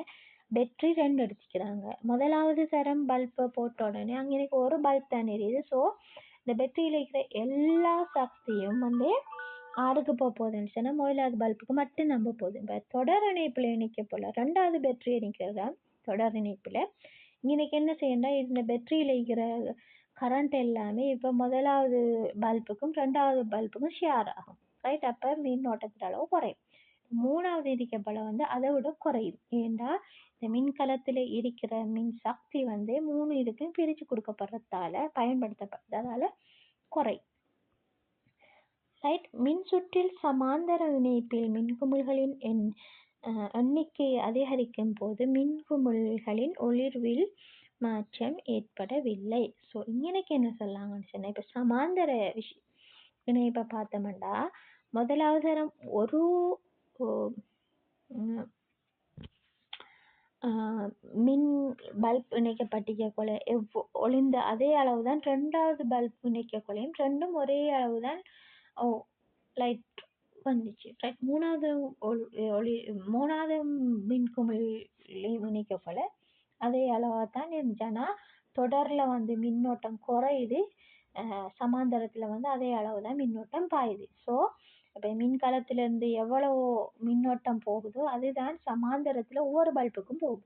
Speaker 1: பேட்டரி 2 எடுத்துக்கிறாங்க. முதலாவது தரம் பல்பை போட்ட உடனே அங்கே ஒரு பல்ப் தான் எரியுது. ஸோ இந்த பேட்டரியில் இருக்கிற எல்லா சக்தியும் ஆறுக்கு போகுதுன்னு சொன்னால் முதலாவது பல்புக்கு மட்டும் நம்ப போகுது. இப்போ தொடர் இணைப்பில் இணைக்க போல ரெண்டாவது பேட்டரி இணைக்கிறதா தொடர் இணைப்பில் இன்னைக்கு என்ன செய்யணும்னா இந்த பேட்டரியில் இருக்கிற கரண்ட் எல்லாமே இப்போ முதலாவது பல்புக்கும் ரெண்டாவது பல்புக்கும் ஷேர் ஆகும். ரைட். அப்போ மின்னோட்டத்தின் அளவு குறையும். மூணாவது இருக்க போல அதை விட குறையும். ஏன்னா இந்த மின்கலத்தில் இருக்கிற மின் சக்தி 3 இதுக்கும் பிரித்து கொடுக்கப்படுறதால பயன்படுத்தப்படுறதால குறையும். ரைட். மின் சுற்றில் சமாந்தர இணைப்பில் மின்குமிழ்களின் எண்ணிக்கையை அதிகரிக்கும் போது மின்குமிழ்களின் ஒளிர்வில் மாற்றம் ஏற்படவில்லை. ஸோ இங்கனைக்கு என்ன சொல்லாங்கன்னு சொன்னால் இப்போ சமாந்தர இணைப்பை பார்த்தோம்னா முதலாவது தரம் ஒரு மின் பல்ப் இணைக்கப்பட்டிருக்கக்குள்ள ஒளிர்ந்த அதே அளவு தான் ரெண்டாவது பல்ப் இணைக்கக்குள்ளையும் ரெண்டும் ஒரே அளவு தான் லைட் வந்துச்சு. ரைட். மூணாவது மின்குமிழ் இணைக்கக்குள்ள அதே அளவாக தான் இருந்துச்சு. ஆனால் தொடரில் மின்னோட்டம் குறையுது, சமாந்தரத்தில் அதே அளவு தான் மின்னோட்டம் பாயுது. ஸோ இப்போ மின்கலத்திலேருந்து எவ்வளோ மின்னோட்டம் போகுதோ அதுதான் சமாந்தரத்தில் ஒவ்வொரு பல்புக்கும் போகுது.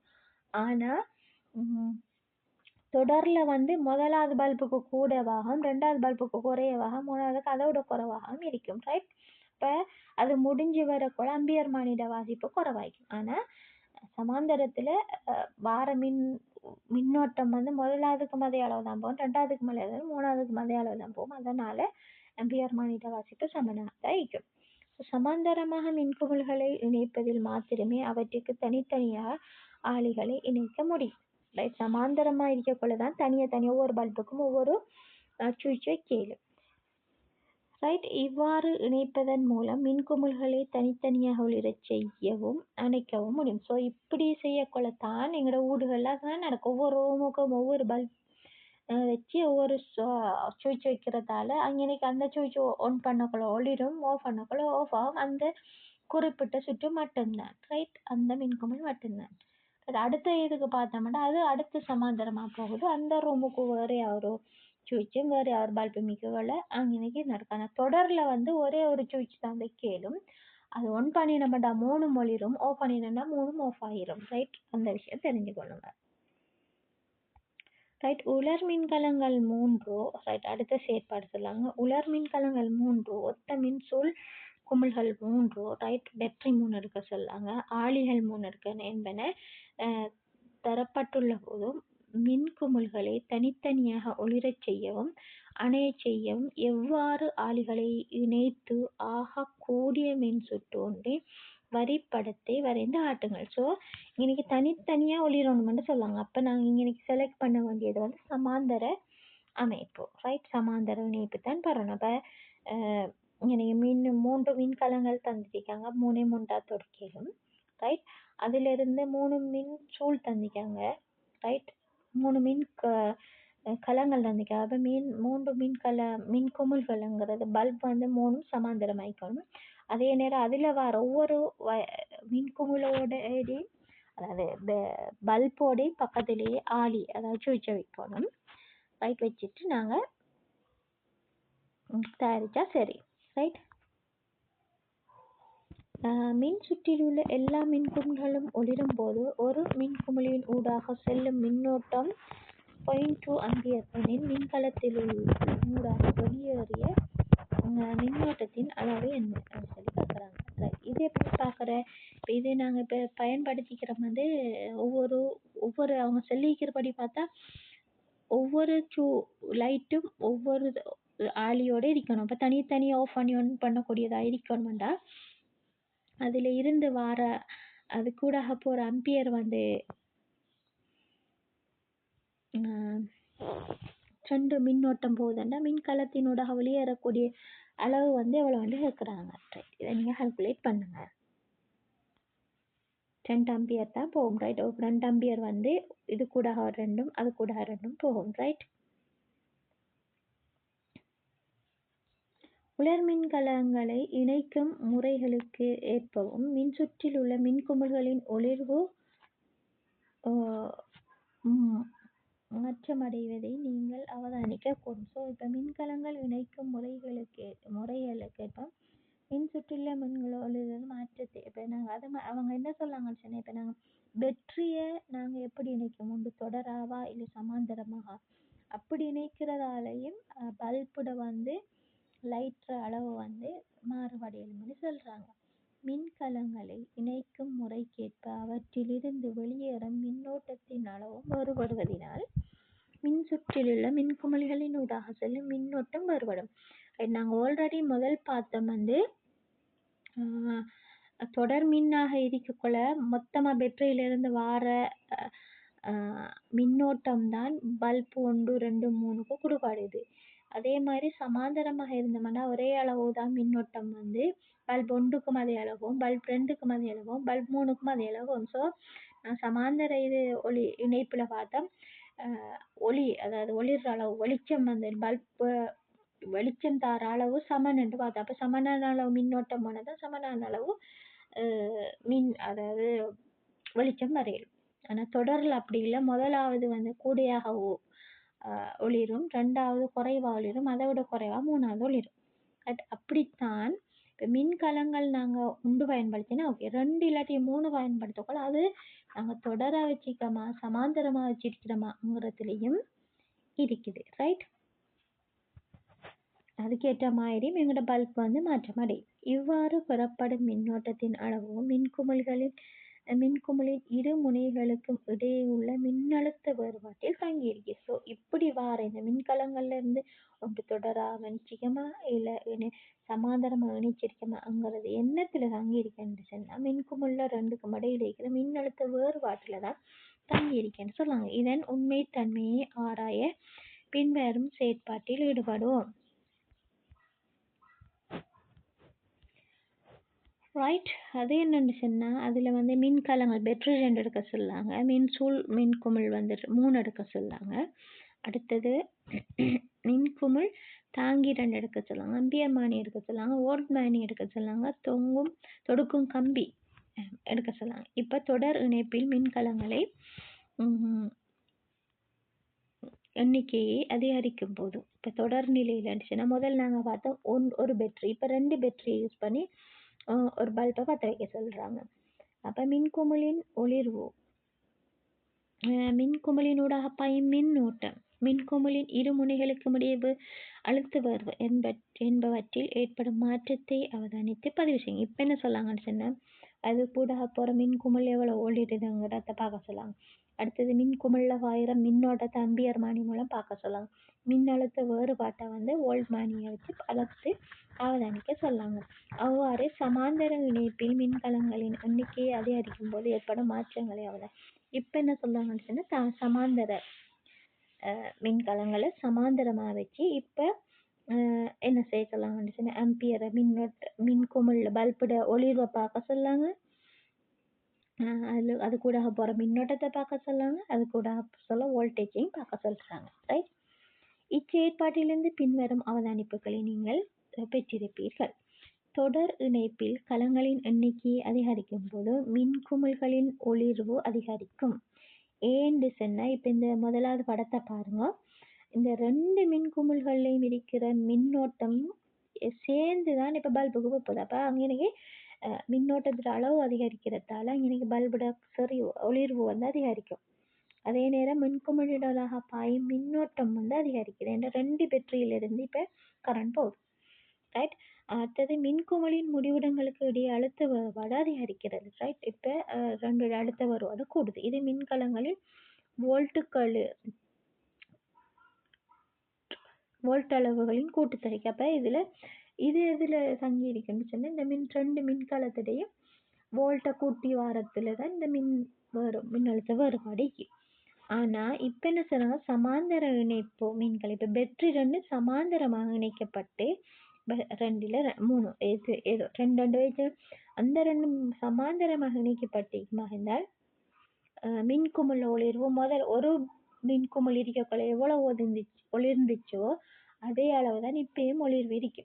Speaker 1: ஆனால் தொடரில் முதலாவது பல்புக்கு கூடவாகவும் ரெண்டாவது பல்புக்கு குறைவாகவும் மூணாவதுக்கு அதை விட குறைவாகவும் இருக்கும். ரைட். இப்போ அது முடிஞ்சு வரக்குள்ள அம்பியர் மானிட வாசிப்பு குறைவாய்க்கும். ஆனால் சமாந்தரத்தில் வார மின்னோட்டம் முதலாவதுக்கும் அதே அளவு தான் போகும், ரெண்டாவதுக்கும் அதே அளவு, மூணாவதுக்கும் அதே அளவு தான் போகும். அதனால் அம்பியர் மானிட வாசிப்பு சமனாக தான் இருக்கும். சமாந்தரமாக மின்குமிழ்களை இணைப்பதில் மாத்திரமே அவற்றுக்கு தனித்தனியாக ஆளிகளை இணைக்க முடியும். ரைட். சமாந்தரமாக இருக்கக்குள்ள தான் தனியாக ஒவ்வொரு பல்புக்கும் ஒவ்வொரு சுவிட்சை கேளும். ரைட். இவ்வாறு இணைப்பதன் மூலம் மின்குமிழ்களை தனித்தனியாக ஒளிரச் செய்யவும் அணைக்கவும் முடியும். ஸோ இப்படி செய்யக்குள்ளத்தான் எங்களோட வீடுகளில் தான் நடக்கும். ஒவ்வொரு ரூமுக்கும் ஒவ்வொரு பல்ப் வச்சு ஒவ்வொரு சுவிட்ச் வைக்கிறதால அங்கேனைக்கு அந்த சுவிட்ச் ஆன் பண்ணக்குள்ள ஒளிரும், ஆஃப் பண்ணக்குள்ள ஆஃப் ஆகும். அந்த குறிப்பிட்ட சுற்று மட்டும்தான். ரைட். அந்த மின்குமிழ் மட்டும்தான். அடுத்த இதுக்கு பார்த்தோம்னா அது அடுத்து சமாந்தரமாக போகுது. அந்த ரூமுக்கு வேறு ஒரு சுவிட்சும் வேறு ஒரு பல்பு மிக்கக்குள்ள அங்கேனைக்கு நடக்கும். ஆனால் தொடரில் ஒரே ஒரு சுவிட்ச் தான் கேளும். அது ஒன் பண்ணினோம்னா 3 ஒளிரும், ஆஃப் பண்ணினோம்னா 3 ஆஃப் ஆகிரும். ரைட். அந்த விஷயம் தெரிஞ்சுக்கொள்ளுங்க. ரைட். உலர் மின்கலங்கள் 3. ரைட். அடுத்த செயற்பாடு சொல்லாங்க. உலர் மின்கலங்கள் 3, ஒத்த மின்சூழ் குமிழ்கள் 3, ரைட். பேட்டரி 3 எடுக்க சொல்லாங்க, ஆளிகள் 3 எடுக்க என்பன தரப்பட்டுள்ள போதும் மின்குமிழ்களை தனித்தனியாக ஒளிரச் செய்யவும் அணையச் செய்யவும் எவ்வாறு ஆளிகளை இணைத்து ஆகக்கூடிய மின்சுற்று ஒன்றை வரிப்படத்தை வரைந்து ஆட்டுங்கள். ஸோ இன்னைக்கு தனித்தனியாக ஒளிரணும்னு சொல்லாங்க. அப்போ நாங்கள் இன்னைக்கு செலக்ட் பண்ண வேண்டியது சமாந்தர அமைப்பு. ரைட். சமாந்தர இணைப்பு தான் பெறணும். அப்போ இன்னைக்கு 3 மின்கலங்கள் தந்துருக்காங்க, 3 தொடுக்கையும். ரைட். அதிலிருந்து 3 மின் சூழ் தந்திக்காங்க. ரைட். 3 மின் கலங்கள் தந்திக்காங்க. அப்போ 3 மின்குமிழ்கள்ங்கிறது பல்ப் 3 சமாந்தரமாயிக்கணும். அதே நேரம் அதில் வர ஒவ்வொரு மின்குமிழோட அதாவது பல்போட பக்கத்திலேயே ஆளி அதாவது சுவிட்சை வைக்கணும். ரைட். வச்சுட்டு நாங்கள் தயாரித்தா சரி. ரைட். மின் சுற்றில் உள்ள எல்லா மின்குமிழ்களும் ஒளிரும் போது ஒரு மின்குமிழின் ஊடாக செல்லும் மின்னோட்டம் 0.2 ஆம்பியர் எனில் மின்கலத்தில் ஊடாக வெளியேறிய மின்னோட்டத்தின் அளவு என்ன சொல்லி பார்க்குறாங்க. இது எப்படி பார்க்குற இப்போ இது நாங்கள் இப்போ பயன்படுத்திக்கிற ஒவ்வொரு அவங்க சொல்லிக்கிறபடி பார்த்தா ஒவ்வொரு லைட்டும் ஒவ்வொரு ஆளியோடு இருக்கணும். இப்போ தனித்தனி ஆஃப் பண்ணி ஒன் பண்ணக்கூடியதாக இருக்கணும்டா அதில் இருந்து வர அது கூட போகிற அம்பியர் 2 மின்னோட்டம் போகுதுன்னா மின்கலத்தினூடாக வெளியேறக்கூடிய அளவு வந்து எவ்வளோ வந்து கேட்குறாங்க. ரைட், இதை நீங்கள் கால்குலேட் பண்ணுங்க. 10 ஆம்பியர் தான் போகும். ரைட், 2 ஆம்பியர் வந்து இது கூட ரெண்டும் அது கூட ரெண்டும் போகும். ரைட், உலர் மின்கலங்களை இணைக்கும் முறைகளுக்கு ஏற்பவும் மின்சுற்றில் உள்ள மின்குமிழ்களின் ஒளிர்வு மாற்றமடைவதை நீங்கள் அவதானிக்கக்கூடும். ஸோ இப்போ மின்கலங்கள் இணைக்கும் முறைகளுக்கேற்ப மின்சுற்றிலுள்ள மின்களோடு மாற்றத்தை இப்போ நாங்கள் அவங்க என்ன சொன்னாங்கன்னு சொன்னால், இப்போ நாங்கள் பேட்டரியை நாங்கள் எப்படி இணைக்கும், ஒன்று தொடராவா இல்லை சமாந்தரமாக அப்படி இணைக்கிறதாலையும் பல்புட வந்து லைட்ரு அளவு வந்து மாறுபடையலும்னு சொல்கிறாங்க. மின்கலங்களை இணைக்கும் முறைக்கேற்ப அவற்றிலிருந்து வெளியேறும் மின்னோட்டத்தின் அளவும் வேறுபடுவதினால் மின்சுற்றிலுள்ள மின்குமிழ்களின் ஊடாக செல்லும் மின்னோட்டம் வேறுபடும். நாங்கள் ஆல்ரெடி முதல் பார்த்தோம் வந்து தொடர் மின்னாக இருக்கக்குள்ள மொத்தமாக பேட்டரியிலிருந்து வார மின்னோட்டம் தான் பல்ப் 1 2 3க்கு கொடுப்பாடுது. அதே மாதிரி சமாந்தரமாக இருந்தோம்னா ஒரே அளவு தான் மின்னோட்டம் வந்து பல்ப் 1க்கும் அதே அளவும், பல்ப் 2க்கும் அதே அளவும், பல்ப் 3க்கும் அதே அளவும். ஸோ சமாந்தர இது ஒளி இணைப்பில் பார்த்தா அதாவது ஒளிர்ற அளவு வெளிச்சம் வந்து பல்ப் வெளிச்சம் தார அளவு சமன்னு பார்த்தா, அப்போ சமனான அளவு மின்னோட்டம் போனதான் சமனான அளவு அதாவது வெளிச்சம் வரையும். ஆனால் தொடரில் அப்படி இல்லை. முதலாவது வந்து கூடையாக ஒளிரும், 2வது குறைவாக ஒளிரும், அதை விட குறைவாக 3வது ஒளிரும். அப்படித்தான் இப்போ மின்கலங்கள் நாங்கள் உண்டு பயன்படுத்தினா ஓகே, 2 இல்லாட்டி 3 பயன்படுத்தக்கூட அது நாங்கள் தொடராக வச்சுக்கிறோமா சமாந்தரமாக வச்சிருக்கிறோமாங்கிறதுலையும் இருக்குது. ரைட், அதுக்கேற்ற மாதிரி எங்களோட பல்ப் வந்து மாற்றமடையும். இவ்வாறு பெறப்படும் மின்னோட்டத்தின் அளவும் மின்குமிழின் இரு முனைகளுக்கும் இடையே உள்ள மின்னழுத்த வேறுபாட்டில் தங்கியிருக்கு. ஸோ இப்படி வார இந்த மின்கலங்கள்ல இருந்து ஒன்று தொடராக இணைச்சிக்கமா இல்லை சமாந்தரமாக இணைச்சிருக்கமாங்கிறது என்னத்துல தங்கியிருக்கேன்னு சொன்னால் மின்குமிழ்ல 2க்கும் இடையில இருக்கிற மின்னழுத்த வேறுபாட்டில் தான் தங்கியிருக்கேன்னு சொன்னாங்க. இதன் உண்மைத்தன்மையை ஆராய பின்வரும் செயற்பாட்டில் ஈடுபடுவோம். ரைட், அது என்னென்னு சொன்னால் அதில் வந்து மின்கலங்கள் பேட்டரி 2 எடுக்க சொல்லாங்க, மின்குமிழ் வந்து 3 எடுக்க சொல்லாங்க. அடுத்தது மின்குமிழ் தாங்கி 2 எடுக்க சொல்லாங்க, அம்பியர் மானி எடுக்க சொல்லாங்க, வோல்ட் மானி எடுக்க சொல்லாங்க, தொடுக்கும் கம்பி எடுக்க சொல்லாங்க. இப்போ தொடர் இணைப்பில் மின்கலங்களை எண்ணிக்கையை அதிகரிக்கும் போது இப்போ தொடர் நிலையில் இருந்துச்சுன்னா முதல் நாங்கள் பார்த்தோம் ஒரு பேட்டரி, இப்போ 2 பேட்டரியை யூஸ் பண்ணி ஒரு பல்பை பற்ற வைக்க சொல்கிறாங்க. அப்போ மின்குமிழின் ஒளிர்வு, மின்குமிழினூடாக பாயும் மின்னோட்டம், மின்குமிழின் இரு முனைகளுக்கும் இடையே அழுத்த வேர்வு என்பவற்றில் ஏற்படும் மாற்றத்தை அவதானித்து பதிவு செய்யுங்க. இப்போ என்ன சொல்லாங்கன்னு சொன்னால் அது கூட போகிற மின்குமிழ் எவ்வளோ ஒளிருதுங்கிறத பார்க்க சொல்லாங்க. அடுத்தது மின்குமிழில் பாயிற மின்னோட்டத்தை அம்பியர் மானி மூலம் பார்க்க சொல்லாங்க. மின்னழுத்த வேறுபாட்டை வந்து வோல்ட் மானியை வச்சு அளத்து அவதானிக்க சொல்லாங்க. அவ்வாறு சமாந்தர இணைப்பில் மின்கலங்களின் எண்ணிக்கையை அதிகரிக்கும் போது ஏற்படும் மாற்றங்களை இப்போ என்ன சொல்றாங்கன்னு சொன்னால் சமாந்தர மின்கலங்களை சமாந்தரமாக வச்சு இப்போ என்ன செய்ய சொல்லாங்கன்னு சொன்னால் ஆம்பியர் மின்குமிழில் பல்புட ஒளிர்வை பார்க்க சொல்லாங்க, அது கூட போகிற மின்னோட்டத்தை பார்க்க சொல்லாங்க, அது கூட சொல்ல வோல்டேஜையும் பார்க்க சொல்கிறாங்க. ரைட், இச்செயற்பாட்டிலிருந்து பின்வரும் அவதானிப்புகளை நீங்கள் பெற்றிருப்பீர்கள். தொடர் இணைப்பில் கலங்களின் எண்ணிக்கையை அதிகரிக்கும் போது மின்குமிழ்களின் ஒளிர்வு அதிகரிக்கும். ஏன்னு சொன்னால் இப்போ இந்த முதலாவது படத்தை பாருங்க, இந்த 2 மின்குமிழ்கள்லையும் இருக்கிற மின்னோட்டம் சேர்ந்து தான் இப்போ பல்புக்கு போகுது. அப்போ அங்கே எனக்கு மின்னோட்டத்தோட அளவு அதிகரிக்கிறதால இங்கே பல்போட ஒளிர்வு வந்து அதிகரிக்கும். அதே நேரம் மின்குமிழினூடாக பாயும் மின்னோட்டம் வந்து அதிகரிக்குது. ஏன்னா 2 பேட்டரியிலிருந்து இப்போ கரண்ட் போகுது. ரைட், அடுத்தது மின்குமிழின் முடிவிடங்களுக்கு இடையே அழுத்த வேறுபாடு அதிகரிக்கிறது. ரைட், இப்போ 2 அழுத்த வேறுபாடு கூடுது. இது மின்கலங்களில் வோல்ட் அளவுகளின் கூட்டுத்தொகை. அப்போ இது எதில் தங்கி இருக்குன்னு சொன்னால் இந்த 2 மின்கலத்திடையும் வோல்ட்டை கூட்டி வாரத்தில் தான் இந்த மின்னழுத்த வேறுபாடு. ஆனா இப்ப என்ன செய்றாங்க, சமாந்தர இணைப்பு மீன்கள். இப்ப பேட்டரி 2 சமாந்தரமாக இணைக்கப்பட்டு 2ல 3 எது ஏதோ 2 2 வச்சு அந்த 2ம் சமாந்தரமாக இணைக்கப்பட்டிருந்தால் மின்குமிழ் ஒளிர்வு முதல் ஒரு மின்குமிழ் இருக்கக்குள்ள எவ்வளவு ஒளிர்ந்துச்சோ அதே அளவுதான் இப்பயும் ஒளிர்வு இருக்கு.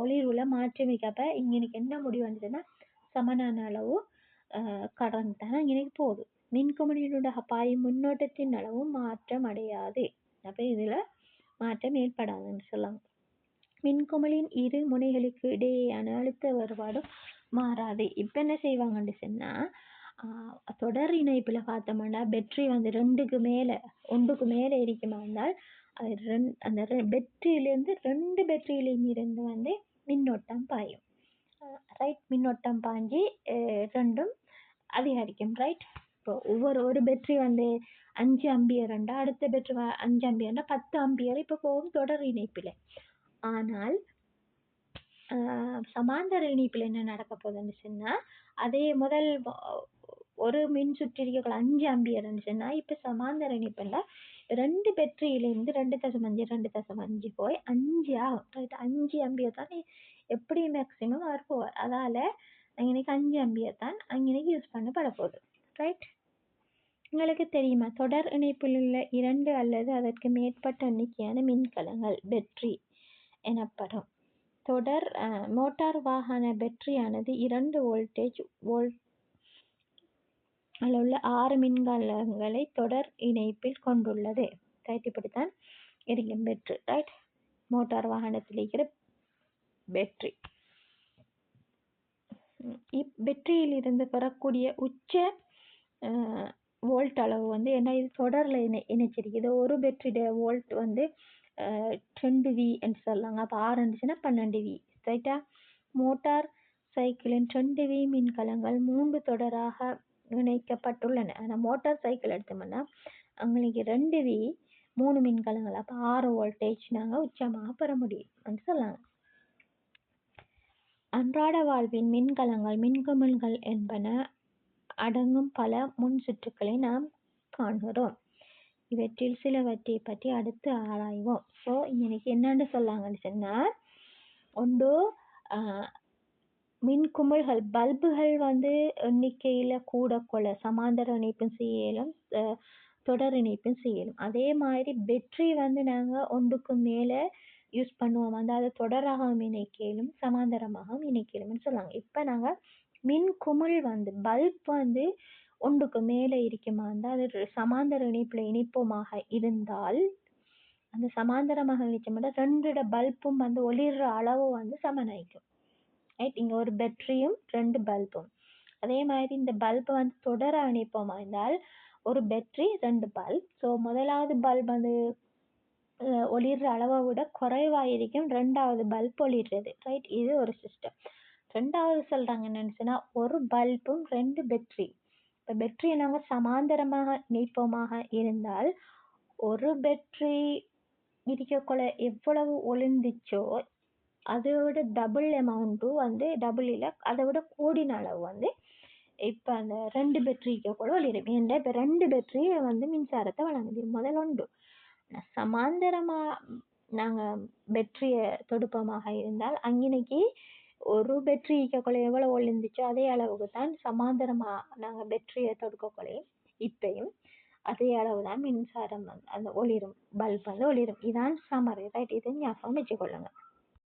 Speaker 1: ஒளிர்வுல மாற்றம் இருக்கப்ப இங்க எனக்கு என்ன முடிவு வந்துச்சுன்னா சமனான அளவு கரண்ட் தான் இங்க போகுது. மின்குமிழினூடாக பாயும் மின்னோட்டத்தின் அளவும் மாற்றம் அடையாது. அப்ப இதுல மாற்றம் ஏற்படாதுன்னு சொல்லலாம். மின்குமிழின் இரு முனைகளுக்கு இடையேயான அழுத்த வேறுபாடும் மாறாது. இப்ப என்ன செய்வாங்கன்னு சொன்னா தொடர் இணைப்புல பார்த்தோம்னா பேட்டரி வந்து ஒன்றுக்கு மேல இருக்குமா இருந்தால் அது அந்த பேட்டரியிலிருந்து 2 பேட்டரியிலும் இருந்து வந்து மின்னோட்டம் பாயும். ரைட், மின்னோட்டம் பாய்ஞ்சி ரெண்டும் அதிகரிக்கும். ரைட், இப்போ ஒரு பேட்டரி வந்து 5 ஆம்பியர் அடுத்த பேட்டரி 5 ஆம்பியர் 10 ஆம்பியர் இப்போ போகும் தொடர் இணைப்பில். ஆனால் சமாந்தர இணைப்பில் என்ன நடக்க போகுதுன்னு சொன்னா அதே முதல் ஒரு மின் சுற்றிருக்கக்குள்ள 5 ஆம்பியர் சொன்னா இப்ப சமாந்தர இணைப்புல 2 பேட்டரியிலிருந்து 2.5 போய் 5 ஆகும். ரைட், 5 ஆம்பியர் தான் எப்படி மேக்சிமம் இருக்கும். அதால இன்னைக்கு 5 ஆம்பியர் தான் அங்கே யூஸ் பண்ணப்பட போகுது. ரைட், உங்களுக்கு தெரியுமா தொடர் இணைப்பில் உள்ள 2 அல்லது அதற்கு மேற்பட்ட எண்ணிக்கையான மின்கலங்கள் பேட்டரி எனப்படும். தொடர் மோட்டார் வாகன பேட்டரியானது 2 வோல்ட் உள்ள 6 மின்கலங்களை தொடர் இணைப்பில் கொண்டுள்ளது. ரைட், இப்படித்தான் இருக்கும் பேட்டரி. ரைட், மோட்டார் வாகனத்தில் இருக்கிற பேட்டரி. பேட்டரியில் இருந்து பெறக்கூடிய உச்ச வோல்ட் அளவு வந்து என்ன, இது தொடர்ல இணைச்சிருக்கு. ஒரு பேட்டரியோட வோல்ட் வந்து 2V என்று சொல்லலாம். அப்போ 6 இருந்துச்சுன்னா 12V. ரைட்டா, மோட்டார் சைக்கிளின் 2V மின்கலங்கள் 3 தொடராக இணைக்கப்பட்டுள்ளன. ஆனால் மோட்டார் சைக்கிள் எடுத்தோம்னா அவங்களுக்கு 2V 3 மின்கலங்கள், அப்போ 6 வோல்டேஜ் நாங்கள் உச்சமாக பெற முடியும் சொல்லலாம். அன்றாட வாழ்வின் மின்கலங்கள் மின்குமிழ்கள் என்பன அடங்கும் பல முன் சுற்றுக்களை நாம் காண்கிறோம். இவற்றில் சிலவற்றை பற்றி அடுத்து ஆராய்வோம். ஸோ இன்னைக்கு என்னன்னு சொல்லாங்கன்னு சொன்னா ஒன்று மின்குமிழ்கள் பல்புகள் வந்து எண்ணிக்கையில கூட கொள்ள சமாந்தர இணைப்பும் செய்யலும் தொடர் இணைப்பும் செய்யலும். அதே மாதிரி பேட்டரி வந்து நாங்கள் ஒன்றுக்கு மேலே யூஸ் பண்ணுவோம் வந்து அதை தொடராகவும் இணைக்கலும் சமாந்தரமாகவும் இணைக்கலும்னு சொல்லாங்க. இப்போ நாங்கள் மின்குமிழ் வந்து பல்ப் வந்து ஒன்றுக்கு மேலே இருக்குமா இருந்தால் அது சமாந்தர இணைப்பில் இணைப்போமாக இருந்தால் அந்த சமாந்தரமாக இணைச்சோம்னா 2 பல்பும் வந்து ஒளிர்ற அளவு வந்து சமனாயிக்கும். ரைட், இங்கே ஒரு பேட்டரியும் 2 பல்பும். அதே மாதிரி இந்த பல்பை வந்து தொடர இணைப்போமா இருந்தால் ஒரு பேட்டரி 2 பல்ப். ஸோ முதலாவது பல்ப் வந்து ஒளிர்ற அளவை விட குறைவாக இருக்கும், 2வது பல்ப் ஒளிர்றது. ரைட், இது ஒரு சிஸ்டம். 2வது சொல்றாங்க என்னன்னு சொன்னா ஒரு பல்பும் 2 பேட்டரி. இப்போ பேட்டரியை நாங்கள் சமாந்தரமாக இணைப்போமாக இருந்தால் ஒரு பேட்டரி இருக்கக்குள்ள எவ்வளவு ஒளிர்ந்துச்சோ அதோட டபுள் அமௌண்ட்டு வந்து டபுள் இல்லை அதை விட கூடின அளவு வந்து இப்போ அந்த 2 பேட்டரி இருக்கக்குள்ள ஒளிரும். ஏன்னா இப்போ 2 பேட்டரி வந்து மின்சாரத்தை வழங்குது. முதல் ஒன்று சமாந்தரமாக நாங்கள் பேட்டரியை தொடுப்போமாக இருந்தால் அங்கினைக்கு ஒரு பேட்டரி இருக்கக்குள்ள எவ்வளோ ஒளிர்ந்துச்சோ அதே அளவுக்கு தான் சமாந்தரமாக நாங்கள் பேட்டரியை தொடுக்கக்குள்ளையும் இப்பயும் அதே அளவு தான் மின்சாரம் வந்து அந்த ஒளிரும் பல்ப் வந்து ஒளிரும். இதான் சமரி. ரைட், இதை ஞாபகம் வச்சுக்கொள்ளுங்க.